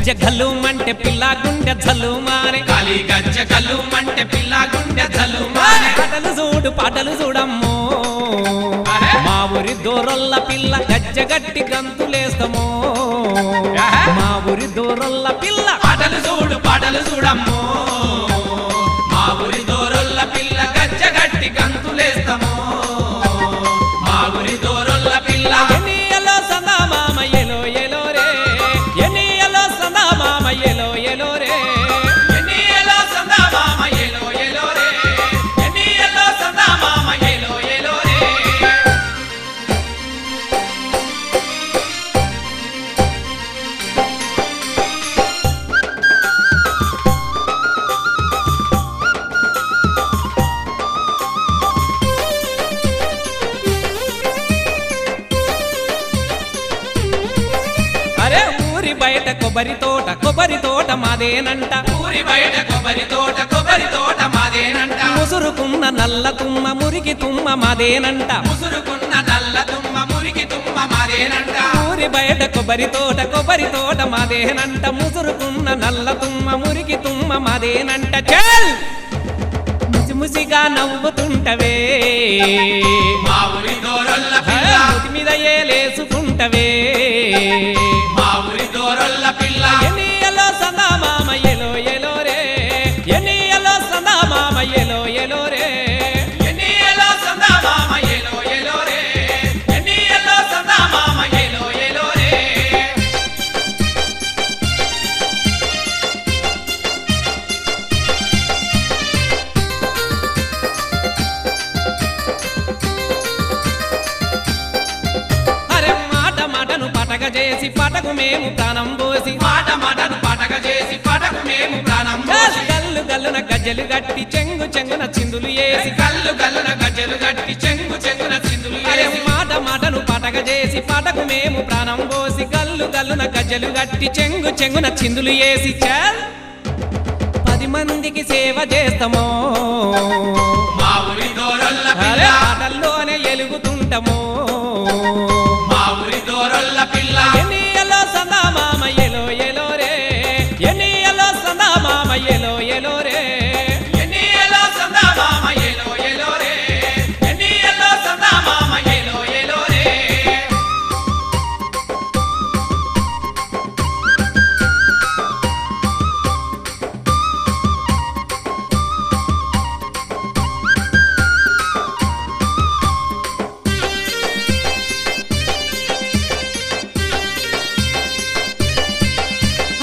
గజ్జ గల్లుమంటే పిల్ల గుండె జల్లుమానే కాలి గజ్జ గల్లుమంటే పిల్ల గుండె జల్లుమానే పాటలు చూడమ్మో మా ఊరి దూరల్ల పిల్ల గజ్జ గట్టి గంతులేస్తామో మా ఊరి దూరల్ల పిల్ల పాటలు చూడమ్మో మా ఊరి దూరల్ల పిల్ల గజ్జ గట్టి గంతులేస్తామో మా ఊరి దూరల్ల పిల్ల ఎనియలో సందా మామ ఎలో ఎలో రే ఎనియలో సందా మామ ఎలో ఎలో రే ఎనియలో సందా మామ ఎలో ఎలో రే ఎనియలో సందా మామ ఎలో ఎలో రే అరే ఊరి బయట కొబ్బరి తోట మాదేనంట ఊరి బయట కొబ్బరి తోట మాదేనంట ముసురుకున్న నల్ల తుమ్మ మురికి తుమ్మ మాదేనంట ముసురుకున్న నల్ల తుమ్మ మురికి తుమ్మ మాదేనంట ఊరి బయట కొబ్బరి తోట మాదేనంట ముసురుకున్న నల్ల తుమ్మ మురికి తుమ్మ మాదేనంట చల్ ముసిముసిగా నవ్వుతుంటవే మా ఊరి దూరల్ల పిల్ల ముటి మీద ఏలేసుకుంటవే మా ఊరి దూరల్ల పిల్ల ఎనియలో సందా మామ ఎలో ఎలో రే ఎనియలో సందా మామ ఎలో ఎలో రే ఎనియలో సందా మామ ఎలో ఎలో రే ఎనియలో సందా మామ ఎలో ఎలో రే అరే మాటను పటక చేసి పటకు మేము ప్రాణం పోసి మాటను పటక చేసి పటకు మేము ప్రాణం పోసి గల్లున గజ్జలు గట్టి చెంగున చిందులు వేసి గల్లున గజ్జలు గట్టి చెంగున చిందులు అరే వేసి మాటను పటక చేసి పటకు మేము ప్రాణం పోసి గల్లున గజ్జలు గట్టి చెంగున చిందులు వేసి చల్ 10 మందికి సేవ చేస్తామో మా ఊరి దూరల్ల అరే పిల్ల ఆటల్లోనే ఎలుగుతుంటామో మా ఊరి దూరల్ల పిల్ల ఎనియలో సందా మామ ఎలో ఎలో రే ఎనియలో సందా మామ ఎలో ఎలో రే ఎనియలో సందా మామ ఎలో ఎలో రే ఎనియలో సందా మామ ఎలో ఎలో రే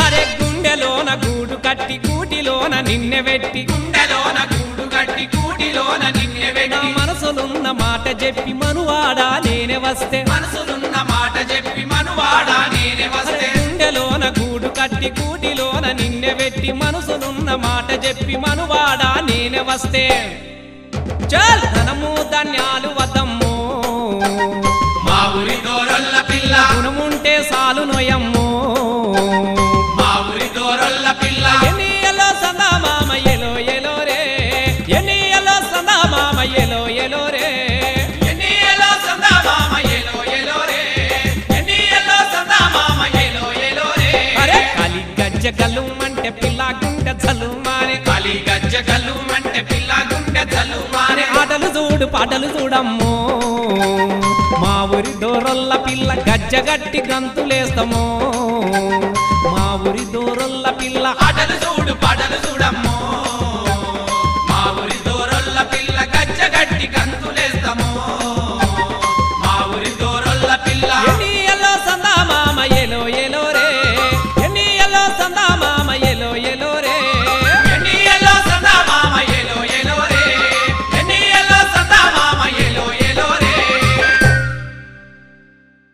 అరే గుండెలోన గూడు కట్టి కూటిలోన నిన్నె పెట్టి గుండెలోన గూడు గట్టి కూటిలోన నిన్నే నా వెట్టి మనసులున్న మాట చెప్పి మనువాడా నేనే వస్తే మనసులున్న మాట చెప్పి మనువాడా నేనే వస్తే గుండెలోన గూడు కట్టి కూటిలోన నిన్నె పెట్టి మనసులున్న మాట చెప్పి మనువాడా నేనే వస్తే చల్ ధనము ధాన్యాలు వద్దమ్మో మా ఊరి దూరల్ల పిల్ల గుణముంటే సాలు నొయమ్మో మా ఊరి దూరల్ల పిల్ల ఎనియలో సందా మామ ఎలో ఎలో రే ఎనియలో సందా మామ ఎలో ఎలో రే ఎనియలో సందా మామ ఎలో ఎలో రే ఎనియలో సందా మామ ఎలో ఎలో రే అరే కాలి గజ్జ గల్లుమంటే పిల్ల గుండె జల్లుమానే కాలి గజ్జ గల్లుమంటే పిల్ల గుండె జల్లుమానే పాటలు చూడమ్మో మా ఊరి దూరల్ల పిల్ల గజ్జ గట్టి గంతులేస్తామో మా ఊరి దూరల్ల పిల్ల పాటలు చూడమ్మో